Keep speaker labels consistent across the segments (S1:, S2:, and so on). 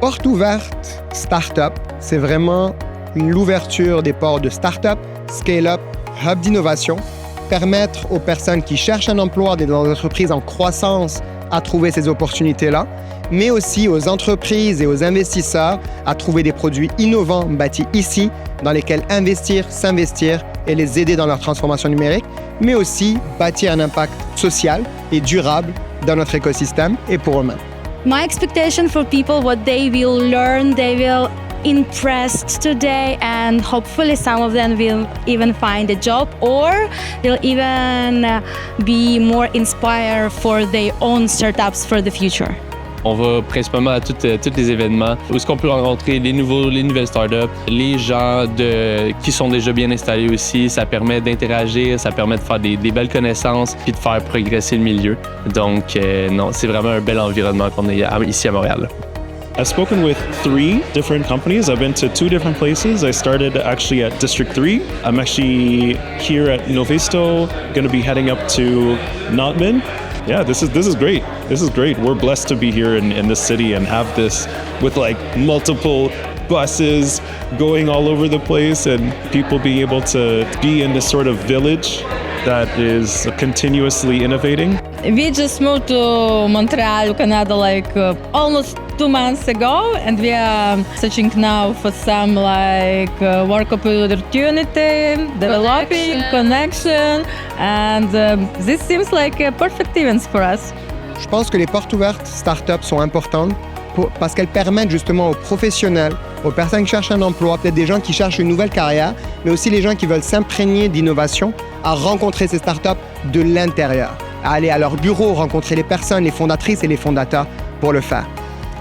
S1: Portes ouvertes Startup, c'est vraiment l'ouverture des ports de start-up, scale-up, hub d'innovation, permettre aux personnes qui cherchent un emploi dans des entreprises en croissance à trouver ces opportunités-là, mais aussi aux entreprises et aux investisseurs à trouver des produits innovants bâtis ici, dans lesquels investir, s'investir et les aider dans leur transformation numérique, mais aussi bâtir un impact social et durable dans notre écosystème et pour eux-mêmes.
S2: My expectation for people, what they will learn, they will impressed today, and hopefully some of them will even find a job or they'll even be more inspired for their own startups for the future.
S3: On va principalement à tous les événements où est-ce qu'on peut rencontrer les nouvelles startups, les gens qui sont déjà bien installés aussi. Ça permet d'interagir, ça permet de faire des belles connaissances puis de faire progresser le milieu. Donc, non, c'est vraiment un bel environnement qu'on a ici à Montréal.
S4: I've spoken with 3 different companies. I've been to 2 different places. I started actually at District 3. I'm actually here at Novisto, going to be heading up to Notman. Yeah, this is great. This is great. We're blessed to be here in this city and have this with like multiple buses going all over the place and people being able to be in this sort of village that is continuously innovating.
S5: We just moved to Montreal, Canada, almost 2 months ago, and we are searching now for some work opportunity, developing connection, and this seems like a perfect event for us.
S1: Je pense que les portes ouvertes startups sont importantes parce qu'elles permettent justement aux professionnels, aux personnes qui cherchent un emploi, peut-être des gens qui cherchent une nouvelle carrière, mais aussi les gens qui veulent s'imprégner d'innovation, à rencontrer ces startups de l'intérieur, à aller à leur bureau, rencontrer les personnes, les fondatrices et les fondateurs pour le faire.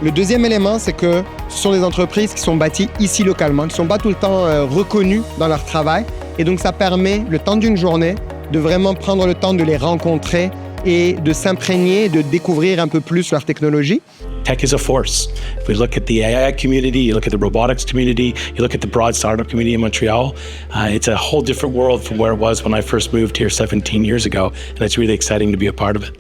S1: Le deuxième élément, c'est que ce sont des entreprises qui sont bâties ici localement, qui ne sont pas tout le temps reconnues dans leur travail. Et donc, ça permet, le temps d'une journée, de vraiment prendre le temps de les rencontrer et de s'imprégner, de découvrir un peu plus leur technologie.
S6: Tech is a force. If we look at the AI community, you look at the robotics community, you look at the broad startup community in Montreal, it's a whole different world from where it was when I first moved here 17 years ago, and it's really exciting to be a part of it.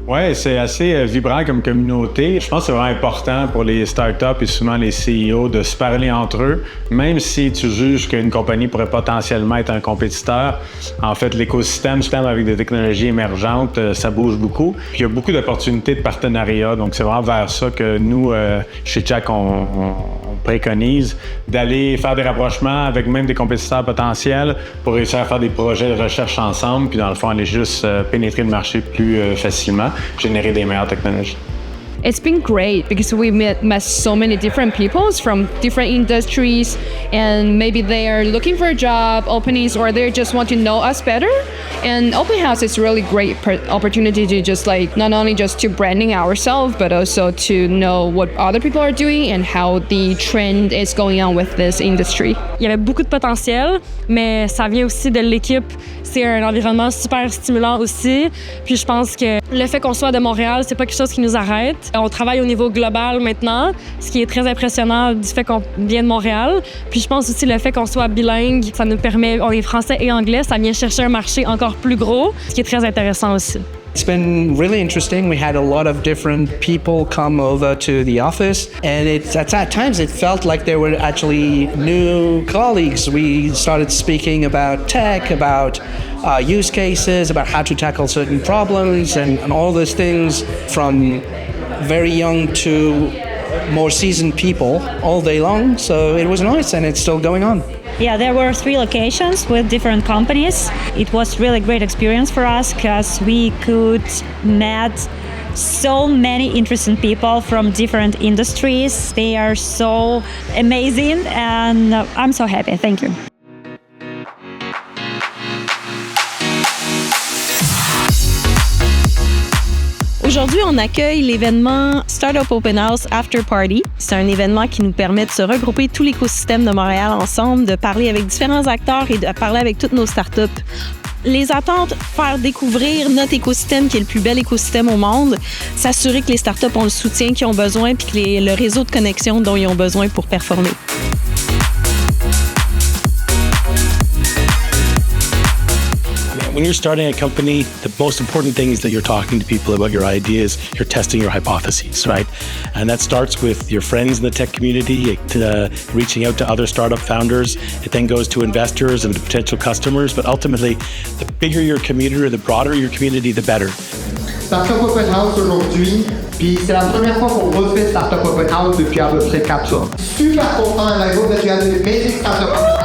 S7: Oui, c'est assez vibrant comme communauté. Je pense que c'est vraiment important pour les startups et souvent les CEO de se parler entre eux. Même si tu juges qu'une compagnie pourrait potentiellement être un compétiteur, en fait, l'écosystème avec des technologies émergentes, ça bouge beaucoup. Puis il y a beaucoup d'opportunités de partenariat. Donc, c'est vraiment vers ça que nous, chez Jack, on préconise d'aller faire des rapprochements avec même des compétiteurs potentiels pour réussir à faire des projets de recherche ensemble. Puis dans le fond, aller juste pénétrer le marché plus facilement. Générer des meilleures technologies.
S8: It's been great because we met so many different people from different industries, and maybe they are looking for a job openings or they just want to know us better. And open house is really great opportunity to just not only just to branding ourselves, but also to know what other people are doing and how the trend is going on with this industry.
S2: Il y avait beaucoup de potentiel, mais ça vient aussi de l'équipe. C'est un environnement super stimulant aussi. Puis je pense que le fait qu'on soit de Montréal, c'est pas quelque chose qui nous arrête. On travaille au niveau global maintenant, ce qui est très impressionnant du fait qu'on vient de Montréal. Puis je pense aussi le fait qu'on soit bilingue, ça nous permet, on est français et anglais, ça vient chercher un marché encore plus gros, ce qui est très intéressant aussi.
S9: It's been really interesting. We had a lot of different people come over to the office, and at times it felt like they were actually new colleagues. We started speaking about tech, about use cases, about how to tackle certain problems, and all those things from very young to more seasoned people all day long. So it was nice, and it's still going on.
S10: Yeah, there were 3 locations with different companies. It was really great experience for us because we could meet so many interesting people from different industries. They are so amazing, and I'm so happy. Thank you.
S11: Aujourd'hui, on accueille l'événement Startup Open House After Party. C'est un événement qui nous permet de se regrouper tout l'écosystème de Montréal ensemble, de parler avec différents acteurs et de parler avec toutes nos startups. Les attentes, faire découvrir notre écosystème qui est le plus bel écosystème au monde, s'assurer que les startups ont le soutien qu'ils ont besoin puis que le réseau de connexion dont ils ont besoin pour performer.
S6: When you're starting a company, the most important thing is that you're talking to people about your ideas, you're testing your hypotheses, right? And that starts with your friends in the tech community, reaching out to other startup founders. It then goes to investors and to potential customers. But ultimately, the bigger your community or the broader your community, the better.
S1: Startup Open House aujourd'hui, puis c'est la première fois qu'on refait Startup Open House depuis à peu près 4 ans. Super content, and I hope that you have an amazing Startup Open House.